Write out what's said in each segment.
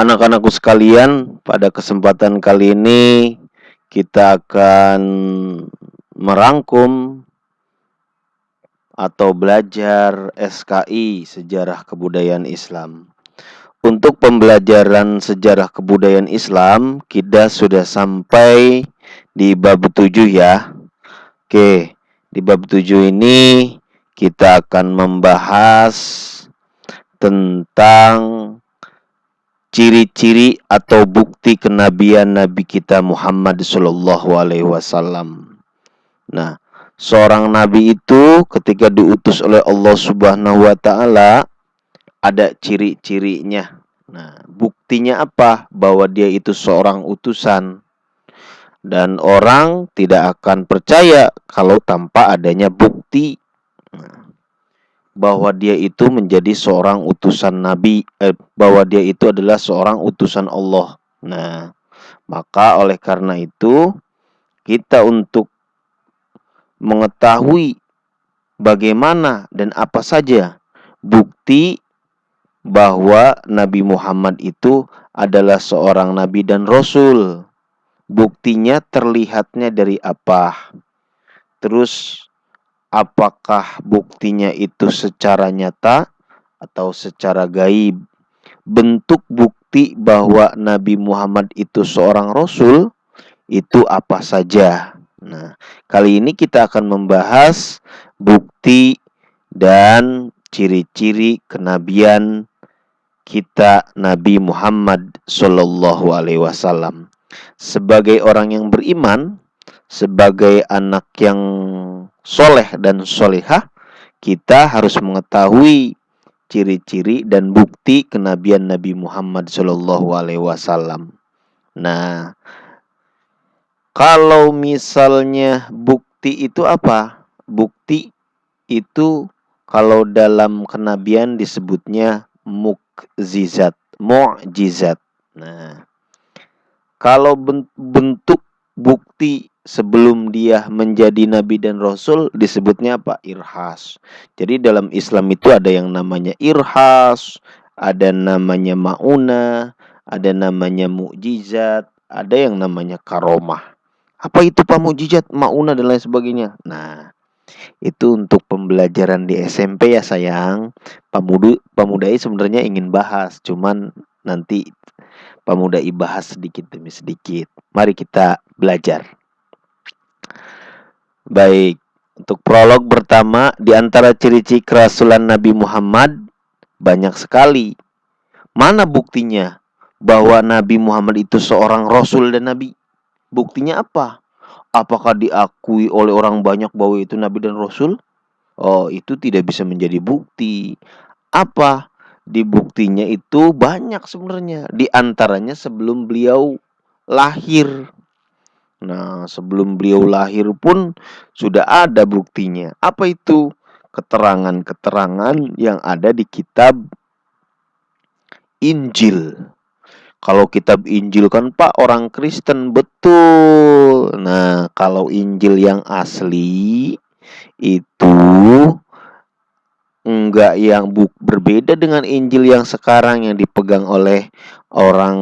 Anak-anakku sekalian, pada kesempatan kali ini kita akan merangkum atau belajar SKI Sejarah Kebudayaan Islam. Untuk pembelajaran sejarah kebudayaan Islam, kita sudah sampai di bab 7 ya. Oke, di bab 7 ini kita akan membahas tentang ciri-ciri atau bukti kenabian Nabi kita Muhammad Shallallahu Alaihi Wasallam. Nah, seorang nabi itu ketika diutus oleh Allah Subhanahu Wa Taala ada ciri-cirinya. Nah, buktinya apa? Bahwa dia itu seorang utusan. Dan orang tidak akan percaya kalau tanpa adanya bukti bahwa dia itu menjadi seorang utusan Nabi, bahwa dia itu adalah seorang utusan Allah. Nah, maka oleh karena itu kita untuk mengetahui bagaimana dan apa saja bukti bahwa Nabi Muhammad itu adalah seorang nabi dan rasul. Buktinya terlihatnya dari apa? Terus apakah buktinya itu secara nyata atau secara gaib? Bentuk bukti bahwa Nabi Muhammad itu seorang rasul itu apa saja? Nah, kali ini kita akan membahas bukti dan ciri-ciri kenabian kita Nabi Muhammad Shallallahu Alaihi Wasallam. Sebagai orang yang beriman, sebagai anak yang soleh dan solehah, kita harus mengetahui ciri-ciri dan bukti kenabian Nabi Muhammad Shallallahu Alaihi Wasallam. Nah, kalau misalnya bukti itu apa? Bukti itu kalau dalam kenabian disebutnya mukjizat, mukjizat. Nah, kalau bentuk bukti sebelum dia menjadi nabi dan rasul disebutnya apa? Irhas. Jadi dalam Islam itu ada yang namanya irhas, ada namanya maunah, ada namanya mukjizat, ada yang namanya karomah. Apa itu Pak mukjizat, maunah dan lain sebagainya? Nah, itu untuk pembelajaran di SMP ya sayang. Pamudai sebenarnya ingin bahas, cuman nanti Pamudai bahas sedikit demi sedikit. Mari kita belajar. Baik, untuk prolog pertama, di antara ciri-ciri kerasulan Nabi Muhammad banyak sekali. Mana buktinya bahwa Nabi Muhammad itu seorang rasul dan nabi? Buktinya apa? Apakah diakui oleh orang banyak bahwa itu nabi dan rasul? Oh, itu tidak bisa menjadi bukti. Apa? Di buktinya itu banyak sebenarnya. Di antaranya sebelum beliau lahir. Nah, sebelum beliau lahir pun sudah ada buktinya. Apa itu? Keterangan-keterangan yang ada di kitab Injil. Kalau kitab Injil kan Pak orang Kristen, betul. Nah, kalau Injil yang asli itu enggak yang berbeda dengan Injil yang sekarang yang dipegang oleh orang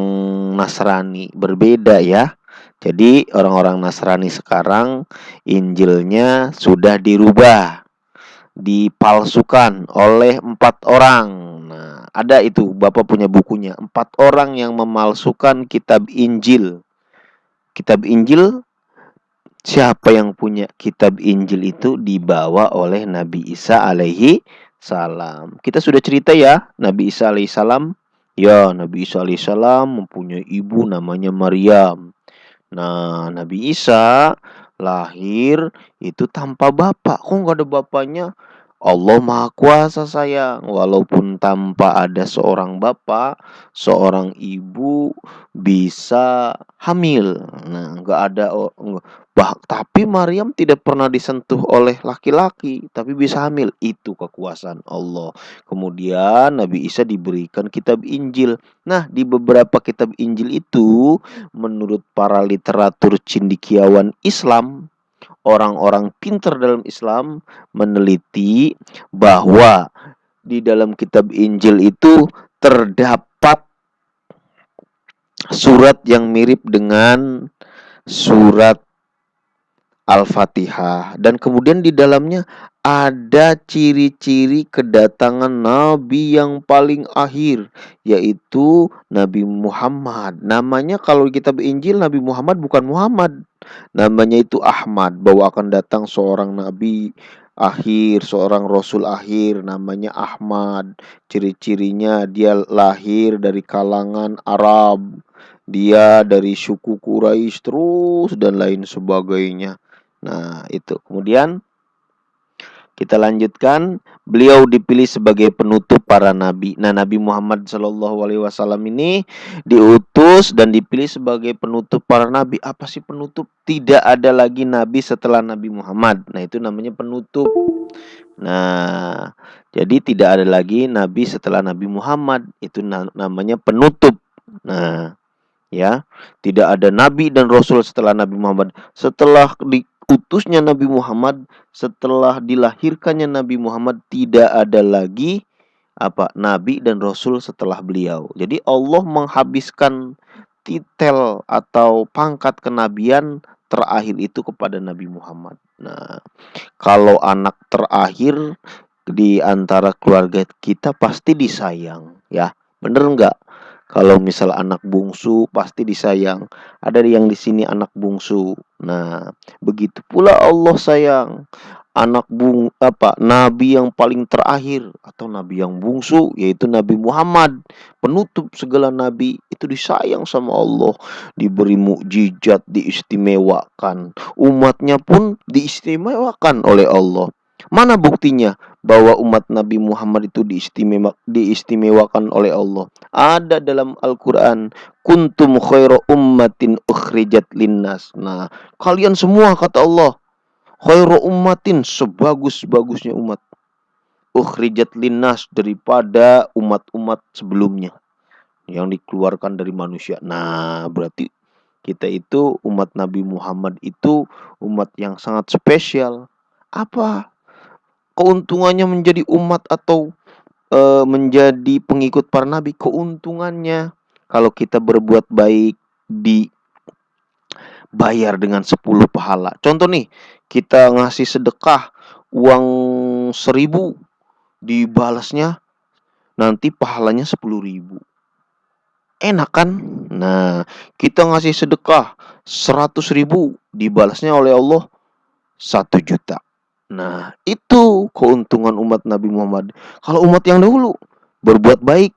Nasrani, berbeda ya. Jadi orang-orang Nasrani sekarang Injilnya sudah dirubah, dipalsukan oleh 4 orang. Nah, ada itu Bapak punya bukunya, 4 orang yang memalsukan kitab Injil. Kitab Injil, siapa yang punya kitab Injil itu dibawa oleh Nabi Isa alaihi salam. Kita sudah cerita ya, Nabi Isa alaihi salam. Ya, Nabi Isa alaihi salam mempunyai ibu namanya Maryam. Nah, Nabi Isa lahir itu tanpa bapak. Kok nggak ada bapaknya? Allah Maha Kuasa sayang. Walaupun tanpa ada seorang bapak, seorang ibu bisa hamil. Nah, nggak ada. Tapi Maryam tidak pernah disentuh oleh laki-laki, tapi bisa hamil. Itu kekuasaan Allah. Kemudian Nabi Isa diberikan kitab Injil. Nah, di beberapa kitab Injil itu, menurut para literatur cendekiawan Islam, orang-orang pintar dalam Islam meneliti bahwa di dalam kitab Injil itu terdapat surat yang mirip dengan surat Al-Fatihah, dan kemudian di dalamnya ada ciri-ciri kedatangan nabi yang paling akhir, yaitu Nabi Muhammad. Namanya kalau di kitab Injil Nabi Muhammad bukan Muhammad, namanya itu Ahmad, bahwa akan datang seorang nabi akhir, seorang rasul akhir, namanya Ahmad. Ciri-cirinya dia lahir dari kalangan Arab, dia dari suku Quraisy terus dan lain sebagainya. Nah, itu. Kemudian kita lanjutkan, beliau dipilih sebagai penutup para nabi. Nah, Nabi Muhammad SAW ini diutus dan dipilih sebagai penutup para nabi. Apa sih penutup? Tidak ada lagi nabi setelah Nabi Muhammad. Nah, itu namanya penutup. Nah, jadi tidak ada lagi nabi setelah Nabi Muhammad. Itu namanya penutup. Nah, ya, tidak ada nabi dan rasul setelah Nabi Muhammad. Setelah diutusnya Nabi Muhammad, setelah dilahirkannya Nabi Muhammad, tidak ada lagi nabi dan rasul setelah beliau. Jadi Allah menghabiskan titel atau pangkat kenabian terakhir itu kepada Nabi Muhammad. Nah, kalau anak terakhir di antara keluarga kita pasti disayang, ya. Bener nggak? Kalau misal anak bungsu pasti disayang. Ada yang di sini anak bungsu. Nah, begitu pula Allah sayang nabi yang paling terakhir atau nabi yang bungsu, yaitu Nabi Muhammad, penutup segala nabi, itu disayang sama Allah, diberi mukjizat, diistimewakan, umatnya pun diistimewakan oleh Allah. Mana buktinya bahwa umat Nabi Muhammad itu diistimewakan oleh Allah? Ada dalam Al-Quran, kuntum khairu ummatin ukhrijat linnas. Nah, kalian semua, kata Allah, khairu ummatin, sebagus-bagusnya umat, ukhrijat linnas, daripada umat-umat sebelumnya yang dikeluarkan dari manusia. Nah, berarti kita itu umat Nabi Muhammad itu umat yang sangat spesial. Apa keuntungannya menjadi umat atau menjadi pengikut para nabi? Keuntungannya, kalau kita berbuat baik dibayar dengan 10 pahala. Contoh nih, kita ngasih sedekah uang 1.000, dibalasnya nanti pahalanya 10.000. Enak kan? Nah, kita ngasih sedekah 100.000, dibalasnya oleh Allah 1 juta. Nah, itu keuntungan umat Nabi Muhammad. Kalau umat yang dahulu, berbuat baik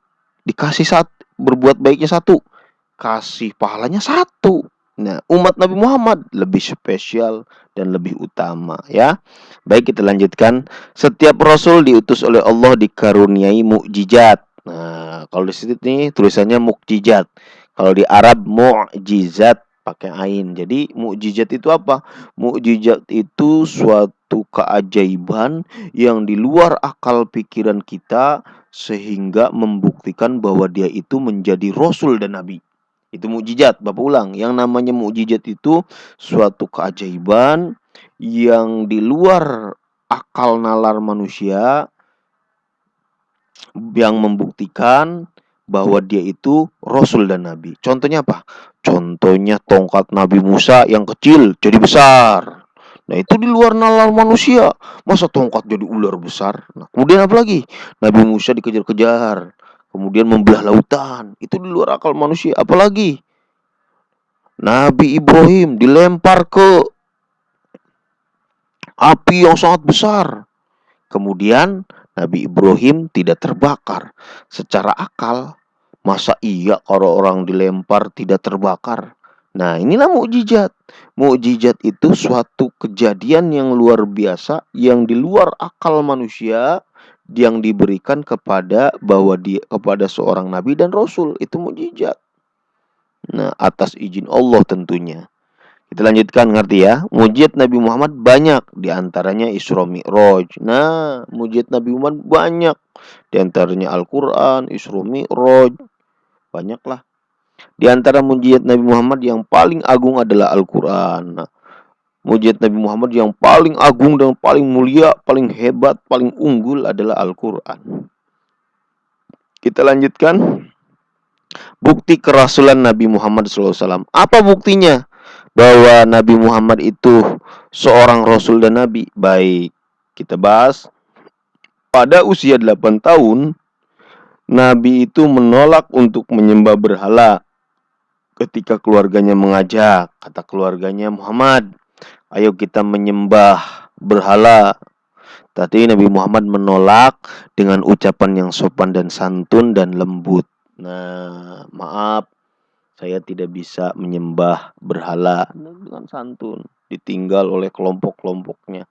berbuat baiknya 1, kasih pahalanya 1. Nah, umat Nabi Muhammad lebih spesial dan lebih utama, ya. Baik, kita lanjutkan. Setiap rasul diutus oleh Allah dikaruniai mukjizat. Nah, kalau di sini tulisannya mukjizat. Kalau di Arab mukjizat pakai ain. Jadi mukjizat itu apa? Mukjizat itu suatu keajaiban yang di luar akal pikiran kita, sehingga membuktikan bahwa dia itu menjadi rasul dan nabi. Itu mukjizat. Bapak ulang, yang namanya mukjizat itu suatu keajaiban yang di luar akal nalar manusia, yang membuktikan bahwa dia itu rasul dan nabi. Contohnya apa? Contohnya tongkat Nabi Musa yang kecil jadi besar. Nah, itu di luar nalar manusia. Masa tongkat jadi ular besar? Nah, kemudian apa lagi? Nabi Musa dikejar-kejar, kemudian membelah lautan. Itu di luar akal manusia. Apalagi Nabi Ibrahim dilempar ke api yang sangat besar, kemudian Nabi Ibrahim tidak terbakar. Secara akal, masa iya kalau orang dilempar tidak terbakar? Nah, inilah mukjizat. Mukjizat itu suatu kejadian yang luar biasa, yang di luar akal manusia, yang diberikan kepada seorang nabi dan rasul. Itu mukjizat. Nah, atas izin Allah tentunya. Kita lanjutkan, ngerti ya? Mujizat Nabi Muhammad banyak, diantaranya Isra Mi'raj. Nah, mujizat Nabi Muhammad banyak, diantaranya Al-Quran, Isra Mi'raj, banyaklah. Di antara mujizat Nabi Muhammad yang paling agung adalah Al-Quran. Nah, mujizat Nabi Muhammad yang paling agung dan paling mulia, paling hebat, paling unggul adalah Al-Quran. Kita lanjutkan. Bukti kerasulan Nabi Muhammad SAW. Apa buktinya bahwa Nabi Muhammad itu seorang Rasul dan Nabi? Baik, kita bahas. Pada usia 8 tahun, Nabi itu menolak untuk menyembah berhala. Ketika keluarganya mengajak, kata keluarganya, Muhammad, ayo kita menyembah berhala. Tadi Nabi Muhammad menolak dengan ucapan yang sopan dan santun dan lembut. Nah, maaf, saya tidak bisa menyembah berhala, dengan santun. Ditinggal oleh kelompok-kelompoknya.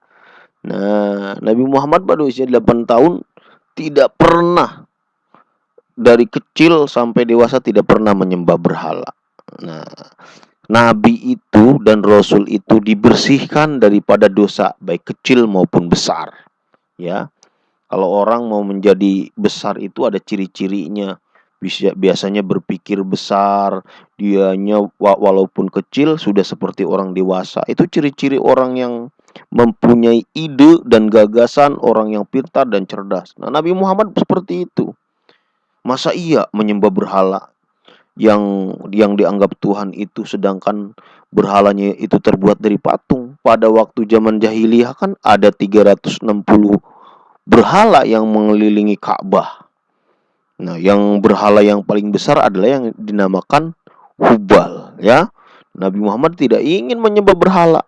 Nah, Nabi Muhammad pada usia 8 tahun tidak pernah, dari kecil sampai dewasa tidak pernah menyembah berhala. Nah, Nabi itu dan Rasul itu dibersihkan daripada dosa baik kecil maupun besar. Ya, kalau orang mau menjadi besar itu ada ciri-cirinya. Biasanya berpikir besar, dianya walaupun kecil sudah seperti orang dewasa. Itu ciri-ciri orang yang mempunyai ide dan gagasan, orang yang pintar dan cerdas. Nah, Nabi Muhammad seperti itu. Masa iya menyembah berhala yang dianggap Tuhan itu, sedangkan berhalanya itu terbuat dari patung? Pada waktu zaman jahiliyah kan ada 360 berhala yang mengelilingi Ka'bah. Nah, yang berhala yang paling besar adalah yang dinamakan Hubal, ya. Nabi Muhammad tidak ingin menyembah berhala.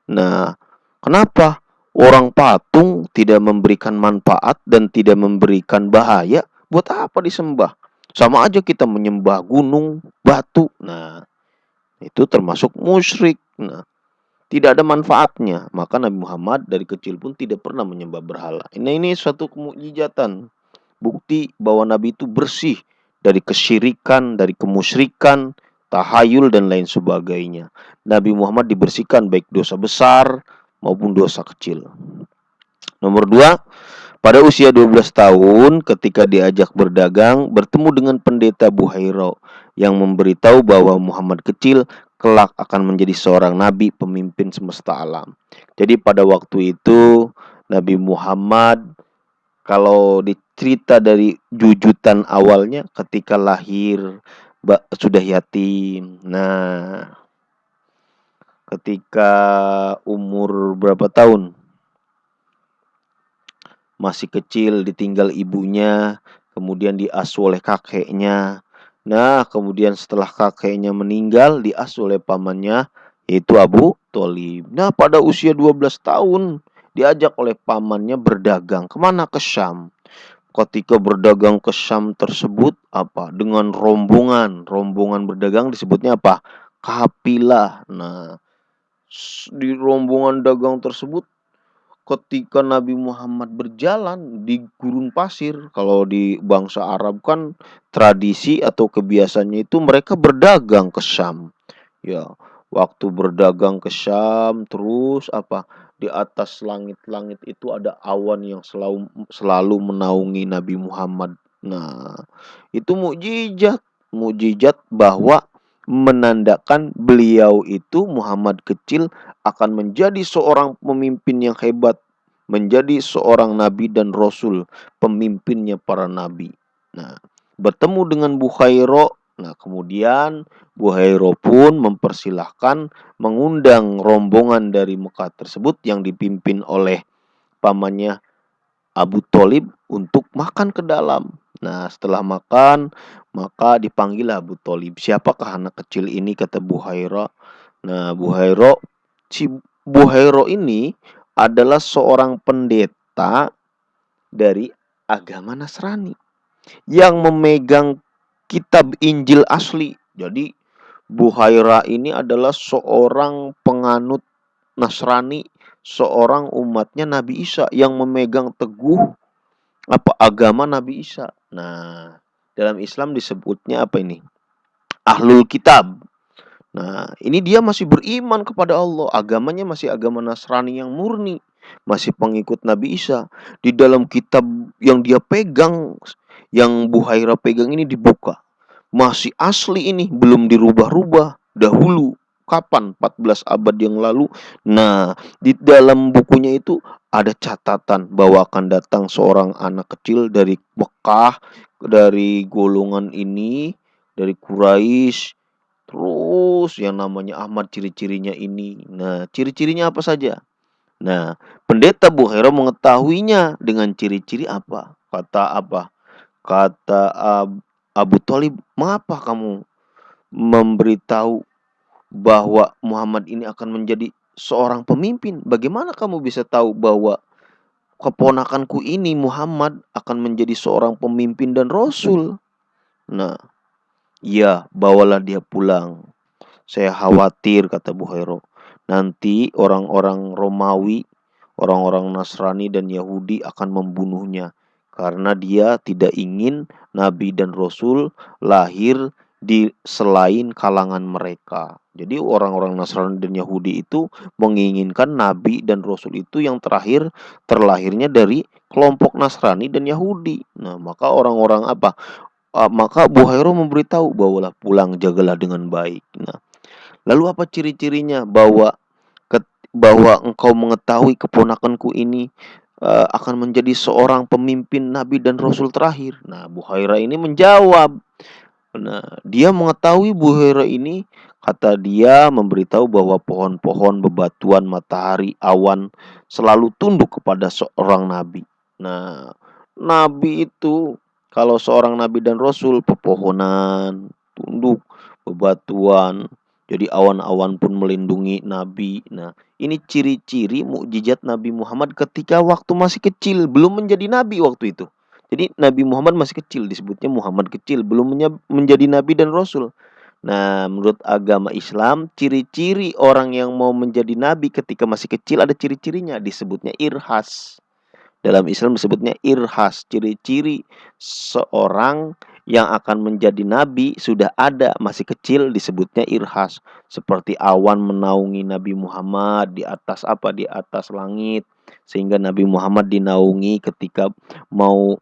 Nah, kenapa? Orang patung tidak memberikan manfaat dan tidak memberikan bahaya, buat apa disembah? Sama aja kita menyembah gunung, batu. Nah, itu termasuk musyrik. Nah, tidak ada manfaatnya. Maka Nabi Muhammad dari kecil pun tidak pernah menyembah berhala. Ini suatu kemukjizatan. Bukti bahwa Nabi itu bersih dari kesyirikan, dari kemusyrikan, tahayul dan lain sebagainya. Nabi Muhammad dibersihkan baik dosa besar maupun dosa kecil. Nomor 2, pada usia 12 tahun ketika diajak berdagang, bertemu dengan pendeta Buhairo yang memberitahu bahwa Muhammad kecil kelak akan menjadi seorang nabi pemimpin semesta alam. Jadi pada waktu itu Nabi Muhammad, kalau dicerita dari jujutan awalnya, ketika lahir sudah yatim. Nah, ketika umur berapa tahun? Masih kecil ditinggal ibunya, kemudian diasuh oleh kakeknya. Nah, kemudian setelah kakeknya meninggal, diasuh oleh pamannya, yaitu Abu Thalib. Nah, pada usia 12 tahun, diajak oleh pamannya berdagang. Kemana? Ke Syam. Ketika berdagang ke Syam tersebut, apa? Dengan rombongan. Rombongan berdagang disebutnya apa? Kafilah. Nah, di rombongan dagang tersebut, ketika Nabi Muhammad berjalan di gurun pasir, kalau di bangsa Arab kan tradisi atau kebiasaannya itu mereka berdagang ke Syam. Ya, waktu berdagang ke Syam, terus apa? Di atas langit-langit itu ada awan yang selalu menaungi Nabi Muhammad. Nah, itu mukjizat, mukjizat bahwa menandakan beliau itu Muhammad kecil akan menjadi seorang pemimpin yang hebat, menjadi seorang nabi dan rasul, pemimpinnya para nabi. Nah, bertemu dengan Bukhairo. Nah, kemudian Bukhairo pun mempersilahkan, mengundang rombongan dari Mekah tersebut yang dipimpin oleh pamannya Abu Thalib untuk makan ke dalam. Nah, setelah makan, maka dipanggil Abu Thalib. Siapakah anak kecil ini, kata Bukhairo. Nah, si Bukhairo ini adalah seorang pendeta dari agama Nasrani yang memegang kitab Injil asli. Jadi Bukhaira ini adalah seorang penganut Nasrani, seorang umatnya Nabi Isa yang memegang teguh agama Nabi Isa. Nah, dalam Islam disebutnya apa ini? Ahlul Kitab. Nah, ini dia masih beriman kepada Allah. Agamanya masih agama Nasrani yang murni, masih pengikut Nabi Isa. Di dalam kitab yang dia pegang, yang Bukhaira pegang ini dibuka. Masih asli ini, belum dirubah-rubah dahulu. Kapan? 14 abad yang lalu. Nah, di dalam bukunya itu ada catatan bahwa akan datang seorang anak kecil dari Mekah, dari golongan ini, dari Quraisy, terus yang namanya Ahmad ciri-cirinya ini. Nah, ciri-cirinya apa saja? Nah, pendeta Buhaira mengetahuinya dengan ciri-ciri apa? Kata apa? Kata Abu Thalib, "Mengapa kamu memberitahu bahwa Muhammad ini akan menjadi seorang pemimpin? Bagaimana kamu bisa tahu bahwa keponakanku ini Muhammad akan menjadi seorang pemimpin dan rasul?" Nah, "Ya, bawalah dia pulang. Saya khawatir," kata Buhairo, "nanti orang-orang Romawi, orang-orang Nasrani dan Yahudi akan membunuhnya karena dia tidak ingin nabi dan rasul lahir di selain kalangan mereka." Jadi orang-orang Nasrani dan Yahudi itu menginginkan nabi dan rasul itu yang terlahirnya dari kelompok Nasrani dan Yahudi. Nah, maka orang-orang apa? Maka Buhairo memberitahu, "Bawalah pulang, jagalah dengan baik." Nah, lalu apa ciri-cirinya bahwa engkau mengetahui keponakanku ini akan menjadi seorang pemimpin nabi dan rasul terakhir? Nah, Buhaira ini menjawab. Nah, dia mengetahui Buhaira ini, kata dia, memberitahu bahwa pohon-pohon, bebatuan, matahari, awan selalu tunduk kepada seorang nabi. Nah, nabi itu kalau seorang nabi dan rasul, pepohonan tunduk, bebatuan, jadi awan-awan pun melindungi nabi. Nah, ini ciri-ciri mukjizat Nabi Muhammad ketika waktu masih kecil, belum menjadi nabi waktu itu. Jadi Nabi Muhammad masih kecil, disebutnya Muhammad kecil, belum menjadi nabi dan rasul. Nah, menurut agama Islam, ciri-ciri orang yang mau menjadi nabi ketika masih kecil ada ciri-cirinya, disebutnya irhas. Dalam Islam disebutnya irhas, ciri-ciri seorang yang akan menjadi nabi sudah ada masih kecil, disebutnya irhas. Seperti awan menaungi Nabi Muhammad di atas apa? Di atas langit, sehingga Nabi Muhammad dinaungi ketika mau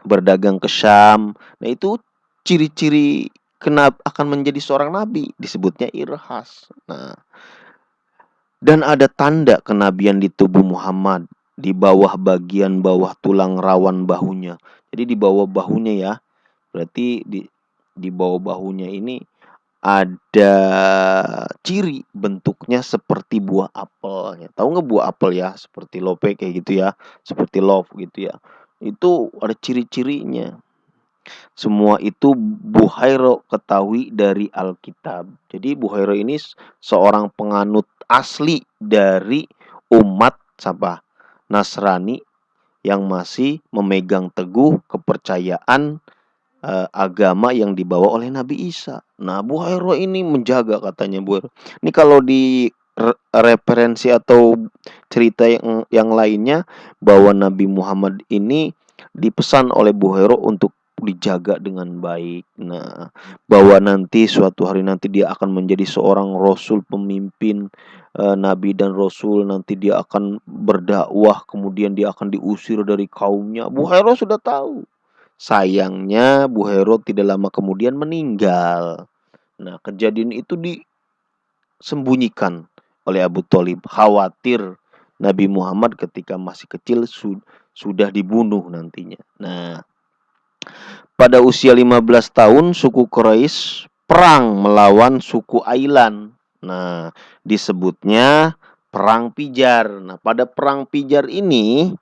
berdagang ke Syam. Nah, itu ciri-ciri kenapa akan menjadi seorang nabi, disebutnya irhas. Nah, dan ada tanda kenabian di tubuh Muhammad, di bawah bagian bawah tulang rawan bahunya. Jadi di bawah bahunya ya, berarti di bawah bahunya ini ada ciri bentuknya seperti buah apel. Ya, tahu nggak buah apel ya? Seperti lope kayak gitu ya, seperti love gitu ya. Itu ada ciri-cirinya. Semua itu Buhairo ketahui dari Alkitab. Jadi Buhairo ini seorang penganut asli dari umat siapa? Nasrani yang masih memegang teguh kepercayaan agama yang dibawa oleh Nabi Isa. Nah, Buhairo ini menjaga, katanya Buhairo. Ini kalau di referensi atau cerita yang lainnya, bahwa Nabi Muhammad ini dipesan oleh Buhairo untuk dijaga dengan baik. Nah, bahwa nanti suatu hari nanti dia akan menjadi seorang rasul, pemimpin nabi dan rasul, nanti dia akan berdakwah, kemudian dia akan diusir dari kaumnya. Buhairo sudah tahu. Sayangnya Buhairo tidak lama kemudian meninggal. Nah, kejadian itu disembunyikan oleh Abu Thalib, khawatir Nabi Muhammad ketika masih kecil sudah dibunuh nantinya. Nah, pada usia 15 tahun suku Quraisy perang melawan suku Ailan. Nah, disebutnya Perang Pijar. Nah, pada Perang Pijar ini,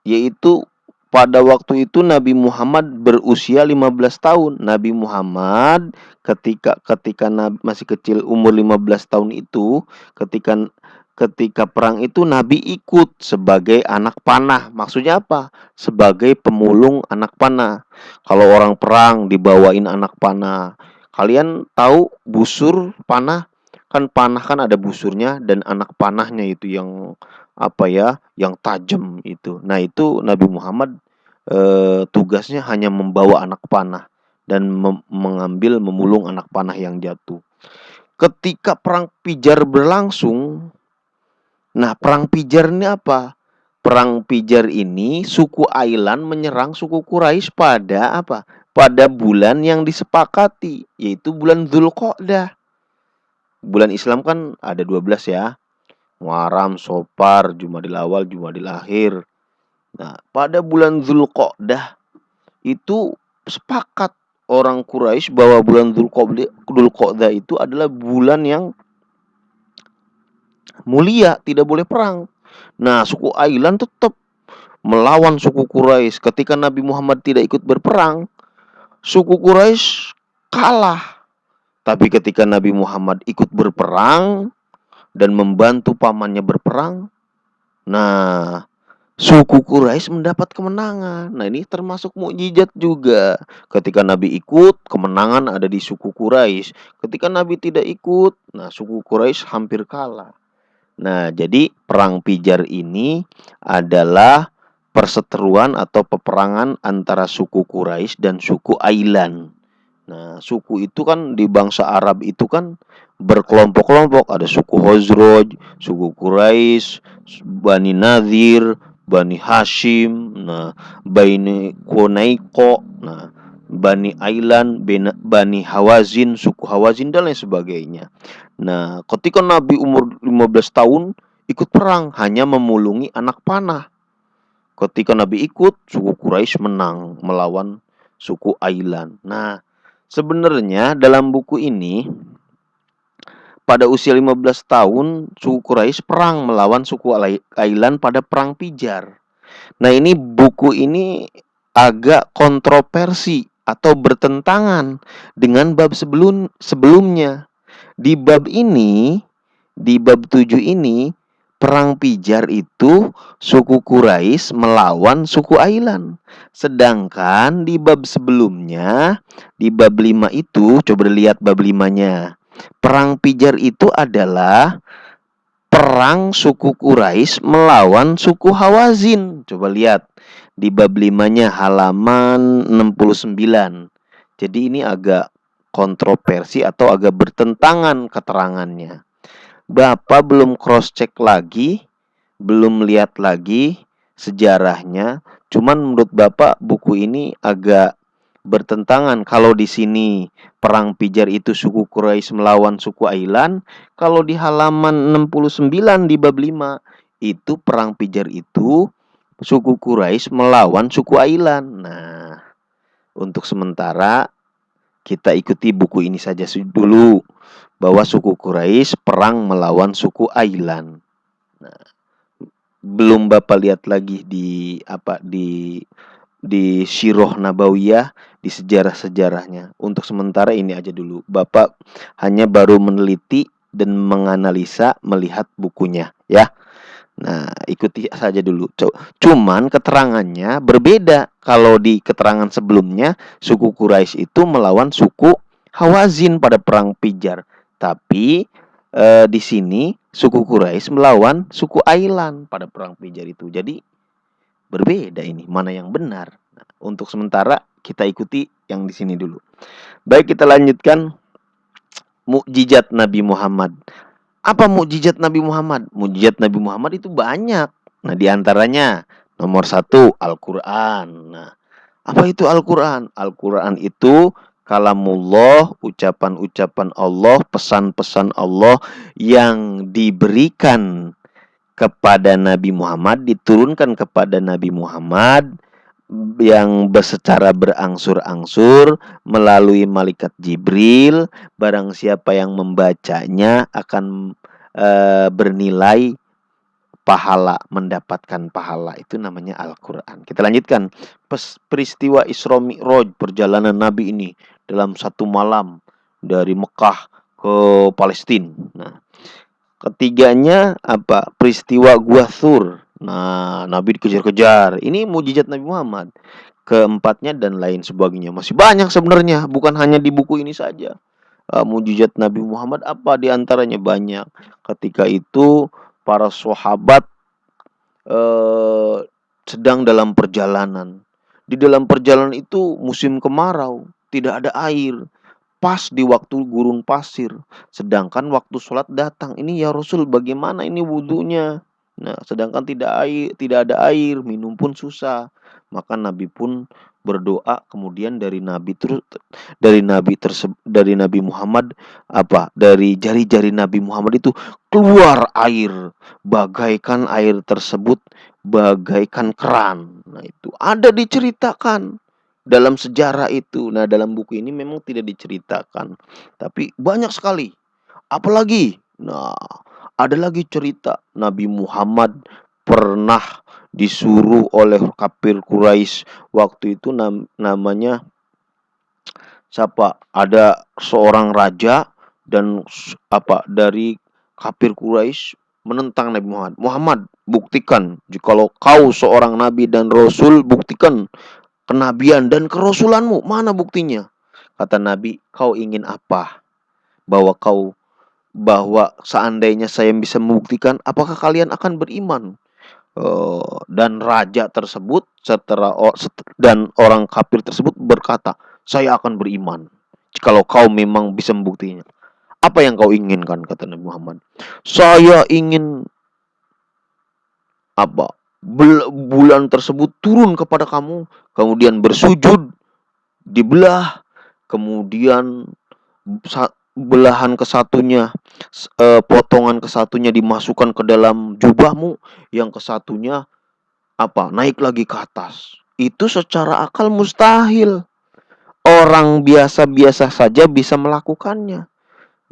yaitu pada waktu itu Nabi Muhammad berusia 15 tahun. Nabi Muhammad ketika masih kecil, umur 15 tahun itu, ketika perang itu Nabi ikut sebagai anak panah. Maksudnya apa? Sebagai pemulung anak panah. Kalau orang perang dibawain anak panah. Kalian tahu busur panah? Panah kan ada busurnya dan anak panahnya itu yang apa ya, yang tajam itu. Nah, itu Nabi Muhammad tugasnya hanya membawa anak panah dan memulung anak panah yang jatuh. Ketika perang Pijar berlangsung, nah, perang Pijar ini apa? Perang Pijar ini suku Ailan menyerang suku Quraisy pada apa? Pada bulan yang disepakati, yaitu bulan Dzulqa'dah. Bulan Islam kan ada 12 ya. Muharram, Safar, Jumadil Awal, Jumadil Akhir. Nah, pada bulan Dzulqa'dah itu sepakat orang Quraisy bahwa bulan Dzulqa'dah itu adalah bulan yang mulia, tidak boleh perang. Nah, suku Ailan tetap melawan suku Quraisy. Ketika Nabi Muhammad tidak ikut berperang, suku Quraisy kalah. Tapi ketika Nabi Muhammad ikut berperang dan membantu pamannya berperang, nah, suku Quraisy mendapat kemenangan. Nah, ini termasuk mukjizat juga. Ketika Nabi ikut, kemenangan ada di suku Quraisy. Ketika Nabi tidak ikut, nah suku Quraisy hampir kalah. Nah, jadi perang Pijar ini adalah perseteruan atau peperangan antara suku Quraisy dan suku Ailan. Nah, suku itu kan di bangsa Arab itu kan berkelompok-kelompok. Ada suku Khazraj, suku Quraisy, Bani Nadir, Bani Hashim, nah, Bani Qunaiqo, nah, Bani Ailan, Bani Hawazin, suku Hawazin dan lain sebagainya. Nah, ketika Nabi umur 15 tahun ikut perang hanya memulungi anak panah. Ketika Nabi ikut, suku Quraisy menang melawan suku Ailan. Nah, sebenarnya dalam buku ini pada usia 15 tahun suku Quraisy perang melawan suku Ailan pada perang Pijar. Nah, ini buku ini agak kontroversi atau bertentangan dengan bab sebelumnya. Di bab ini, di bab 7 ini, perang Pijar itu suku Quraisy melawan suku Ailan. Sedangkan di bab sebelumnya, di bab 5 itu, coba lihat bab 5-nya. Perang Pijar itu adalah perang suku Quraisy melawan suku Hawazin. Coba lihat di bab 5-nya halaman 69. Jadi ini agak kontroversi atau agak bertentangan keterangannya. Bapak belum cross check lagi, belum lihat lagi sejarahnya. Cuman menurut Bapak buku ini agak bertentangan. Kalau di sini perang Pijar itu suku Quraisy melawan suku Ailan, kalau di halaman 69 di bab 5 itu perang Pijar itu suku Quraisy melawan suku Ailan. Nah, untuk sementara kita ikuti buku ini saja dulu, bahwa suku Quraisy perang melawan suku Ailan. Nah, belum Bapak lihat lagi di Sirah Nabawiyah, di sejarah-sejarahnya. Untuk sementara ini aja dulu. Bapak hanya baru meneliti dan menganalisa melihat bukunya, ya. Nah, ikuti saja dulu. Cuman keterangannya berbeda. Kalau di keterangan sebelumnya, suku Quraisy itu melawan suku Hawazin pada perang Pijar. Tapi di sini suku Quraisy melawan suku Ailan pada perang Pijar itu. Jadi berbeda ini, mana yang benar. Nah, untuk sementara kita ikuti yang di sini dulu. Baik, kita lanjutkan mukjizat Nabi Muhammad. Apa mukjizat Nabi Muhammad? Mukjizat Nabi Muhammad itu banyak. Nah, diantaranya nomor 1 Al-Quran. Nah, apa itu Al-Quran? Al-Quran itu kalamullah, ucapan-ucapan Allah, pesan-pesan Allah yang diberikan kepada Nabi Muhammad, diturunkan kepada Nabi Muhammad yang secara berangsur-angsur melalui malaikat Jibril. Barang siapa yang membacanya akan bernilai pahala, mendapatkan pahala. Itu namanya Al-Quran. Kita lanjutkan. Peristiwa Isra Mi'raj, perjalanan Nabi ini dalam satu malam dari Mekah ke Palestina. Nah, ketiganya apa? Peristiwa Gua Thur. Nah, Nabi dikejar-kejar. Ini mukjizat Nabi Muhammad. Keempatnya dan lain sebagainya. Masih banyak sebenarnya, bukan hanya di buku ini saja. Mukjizat Nabi Muhammad apa diantaranya banyak. Ketika itu para sahabat sedang dalam perjalanan. Di dalam perjalanan itu musim kemarau, tidak ada air. Pas di waktu gurun pasir, sedangkan waktu sholat datang. Ini ya Rasul, bagaimana ini wudhunya? Nah, sedangkan tidak ada air, minum pun susah. Maka Nabi pun berdoa. Kemudian dari Nabi Muhammad dari jari-jari Nabi Muhammad itu keluar air, bagaikan air tersebut bagaikan keran. Nah, itu ada diceritakan dalam sejarah itu. Nah, dalam buku ini memang tidak diceritakan, tapi banyak sekali. Apalagi, nah, ada lagi cerita Nabi Muhammad pernah disuruh oleh kafir Quraisy waktu itu namanya siapa? Ada seorang raja dan dari kafir Quraisy menentang Nabi Muhammad. Muhammad, buktikan jikalau kau seorang nabi dan rasul, buktikan kenabian dan kerasulanmu. Mana buktinya? Kata Nabi, kau ingin apa? Bahwa kau bahwa seandainya saya bisa membuktikan, apakah kalian akan beriman? Dan raja tersebut dan orang kafir tersebut berkata, saya akan beriman jikalau kau memang bisa membuktinya. Apa yang kau inginkan? Kata Nabi Muhammad. Saya ingin apa? Bulan tersebut turun kepada kamu, kemudian bersujud, dibelah, kemudian belahan kesatunya, potongan kesatunya dimasukkan ke dalam jubahmu, yang kesatunya naik lagi ke atas. Itu secara akal mustahil. Orang biasa-biasa saja bisa melakukannya.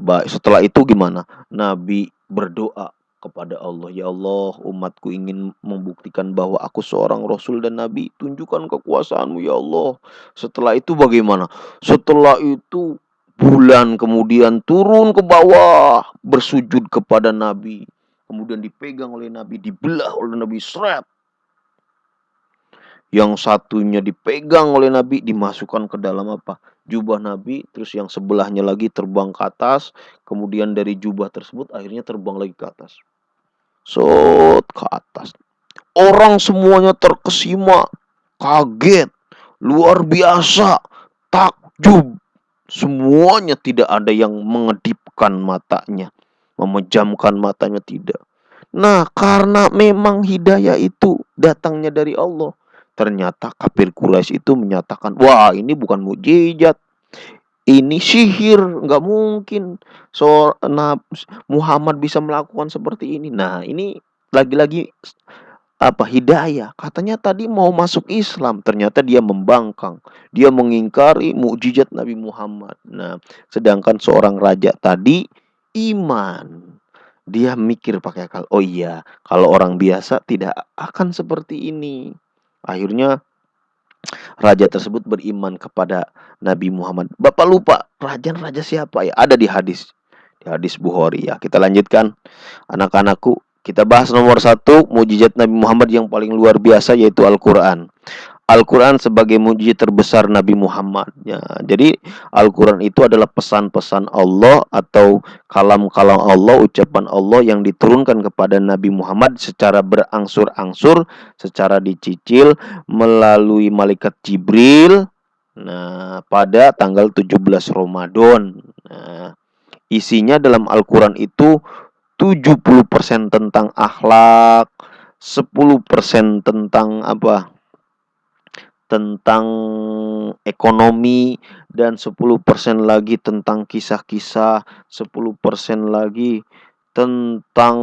Baik, setelah itu gimana? Nabi berdoa kepada Allah, ya Allah, umatku ingin membuktikan bahwa aku seorang rasul dan nabi, tunjukkan kekuasaanmu ya Allah. Setelah itu bagaimana? Setelah itu bulan kemudian turun ke bawah, bersujud kepada Nabi, kemudian dipegang oleh Nabi, dibelah oleh Nabi, seret. Yang satunya dipegang oleh Nabi, dimasukkan ke dalam jubah Nabi, terus yang sebelahnya lagi terbang ke atas, kemudian dari jubah tersebut akhirnya terbang lagi ke atas. Ke atas. Orang semuanya terkesima, kaget, luar biasa, takjub. Semuanya tidak ada yang mengedipkan matanya, memejamkan matanya, tidak. Nah, karena memang hidayah itu datangnya dari Allah, ternyata kafir Quraisy itu menyatakan, wah ini bukan mukjizat, ini sihir, nggak mungkin Muhammad bisa melakukan seperti ini. Nah, ini lagi-lagi hidayah. Katanya tadi mau masuk Islam, ternyata dia membangkang, dia mengingkari mukjizat Nabi Muhammad. Nah, sedangkan seorang raja tadi iman. Dia mikir pakai akal. Oh iya, kalau orang biasa tidak akan seperti ini. Akhirnya raja tersebut beriman kepada Nabi Muhammad. Bapak lupa raja siapa ya? Ada di hadis Bukhari ya. Kita lanjutkan, anak-anakku. Kita bahas nomor 1 mukjizat Nabi Muhammad yang paling luar biasa, yaitu Al-Quran. Al-Quran sebagai mukjizat terbesar Nabi Muhammad. Ya, jadi Al-Quran itu adalah pesan-pesan Allah atau kalam-kalam Allah, ucapan Allah yang diturunkan kepada Nabi Muhammad secara berangsur-angsur, secara dicicil melalui malaikat Jibril. Nah, pada tanggal 17 Ramadan. Nah, isinya dalam Al-Quran itu 70% tentang akhlak, 10% tentang tentang ekonomi, dan 10% lagi tentang kisah-kisah, 10% lagi tentang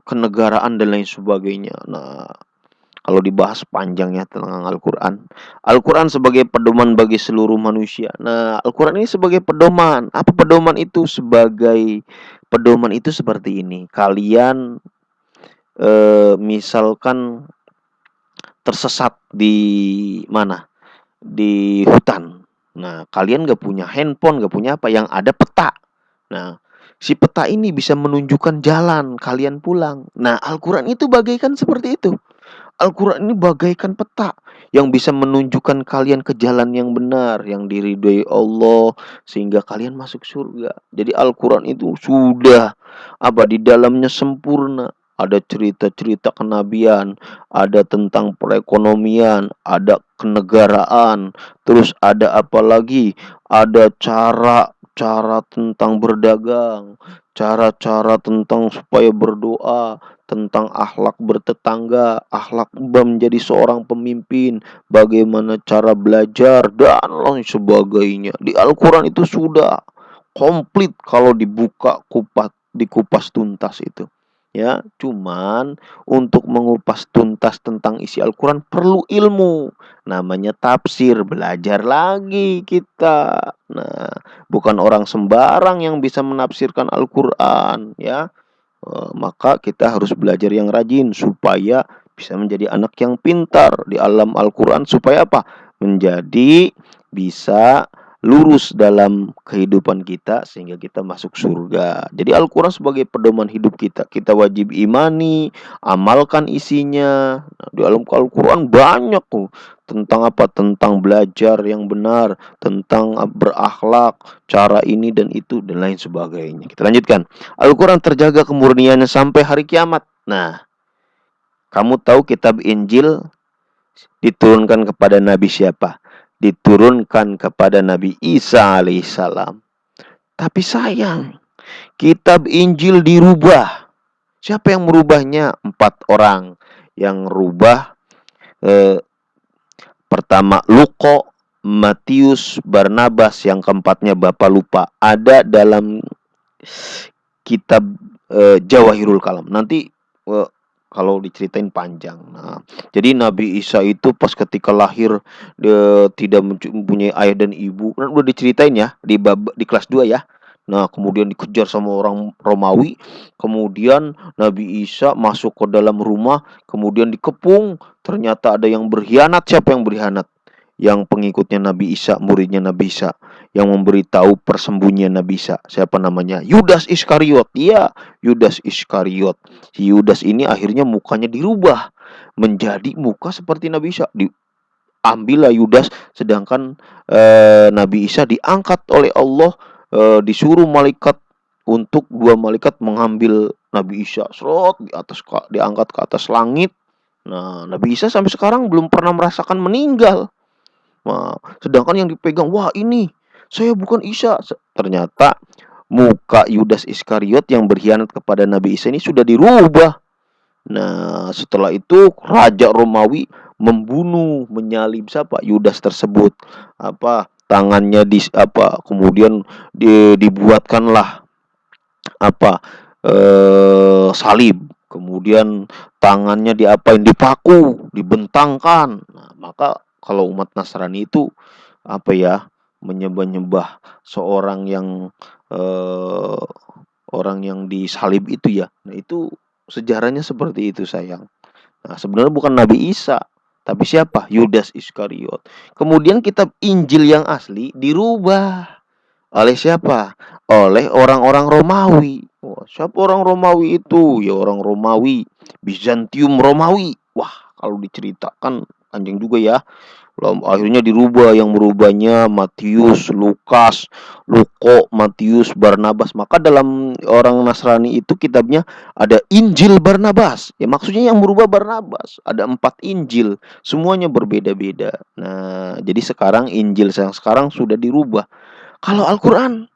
kenegaraan dan lain sebagainya. Nah, kalau dibahas panjang ya tentang Al-Quran. Al-Quran sebagai pedoman bagi seluruh manusia. Nah, Al-Quran ini sebagai pedoman. Apa pedoman itu? Sebagai pedoman itu seperti ini. Kalian misalkan tersesat di mana? Di hutan. Nah, kalian gak punya handphone, gak punya apa, yang ada peta. Nah, si peta ini bisa menunjukkan jalan kalian pulang. Nah, Al-Quran itu bagaikan seperti itu. Al-Quran ini bagaikan peta yang bisa menunjukkan kalian ke jalan yang benar, yang diridhoi Allah, sehingga kalian masuk surga. Jadi Al-Quran itu sudah di dalamnya sempurna. Ada cerita-cerita kenabian, ada tentang perekonomian, ada kenegaraan, terus ada apa lagi? Ada cara tentang berdagang, cara-cara tentang supaya berdoa, tentang akhlak bertetangga, akhlak menjadi seorang pemimpin, bagaimana cara belajar, dan lain sebagainya. Di Al-Quran itu sudah komplit kalau dikupas tuntas itu. ya. Cuman untuk mengupas tuntas tentang isi Al-Quran perlu ilmu. Namanya tafsir, belajar lagi kita. Nah, bukan orang sembarang yang bisa menafsirkan Al-Quran, ya. Maka kita harus belajar yang rajin supaya bisa menjadi anak yang pintar di alam Al-Quran. Supaya apa? Menjadi bisa lurus dalam kehidupan kita sehingga kita masuk surga. Jadi Al-Quran sebagai pedoman hidup kita. Kita wajib imani, amalkan isinya. Nah, di alam Al-Quran banyak tuh tentang apa? Tentang belajar yang benar, tentang berakhlak, cara ini dan itu dan lain sebagainya. Kita lanjutkan. Al-Quran terjaga kemurniannya sampai hari kiamat. Nah, kamu tahu kitab Injil diturunkan kepada Nabi siapa? Diturunkan kepada Nabi Isa alaihissalam. Tapi sayang, kitab Injil dirubah. Siapa yang merubahnya? 4 orang yang rubah. Pertama Luko, Matius, Barnabas, yang keempatnya Bapak lupa. Ada dalam kitab Jawahirul Kalam. Nanti kalau diceritain panjang. Nah, jadi Nabi Isa itu pas ketika lahir dia tidak mempunyai ayah dan ibu. Kan udah diceritain ya di kelas 2 ya. Nah, kemudian dikejar sama orang Romawi. Kemudian Nabi Isa masuk ke dalam rumah, kemudian dikepung. Ternyata ada yang berkhianat. Siapa yang berkhianat? Yang pengikutnya Nabi Isa, muridnya Nabi Isa, yang memberitahu persembunyian Nabi Isa. Siapa namanya? Yudas Iskariot. Iya, Yudas Iskariot. Si Yudas ini akhirnya mukanya dirubah menjadi muka seperti Nabi Isa. Diambillah Yudas, sedangkan Nabi Isa diangkat oleh Allah, disuruh malaikat untuk 2 malaikat mengambil Nabi Isa, diangkat ke atas langit. Nah, Nabi Isa sampai sekarang belum pernah merasakan meninggal. Nah, sedangkan yang dipegang, wah ini saya bukan Isa. Ternyata muka Yudas Iskariot yang berkhianat kepada Nabi Isa ini sudah dirubah. Nah, setelah itu Raja Romawi membunuh, menyalib siapa? Yudas tersebut. Tangannya kemudian dibuatkanlah salib. Kemudian tangannya dipaku, dibentangkan. Nah, maka kalau umat Nasrani itu menyembah-nyembah seorang yang orang yang disalib itu ya. Nah, itu sejarahnya seperti itu sayang. Nah, sebenarnya bukan Nabi Isa, tapi siapa? Yudas Iskariot. Kemudian kitab Injil yang asli dirubah oleh siapa? Oleh orang-orang Romawi. Wah, siapa orang Romawi itu? Ya orang Romawi, Bizantium Romawi. Wah, kalau diceritakan panjang juga ya. Akhirnya dirubah, yang merubahnya Matius, Lukas, Luko, Matius, Barnabas. Maka dalam orang Nasrani itu kitabnya ada Injil Barnabas. Ya maksudnya yang merubah Barnabas. Ada 4 Injil, semuanya berbeda-beda. Nah, jadi sekarang Injil yang sekarang sudah dirubah. Kalau Al-Quran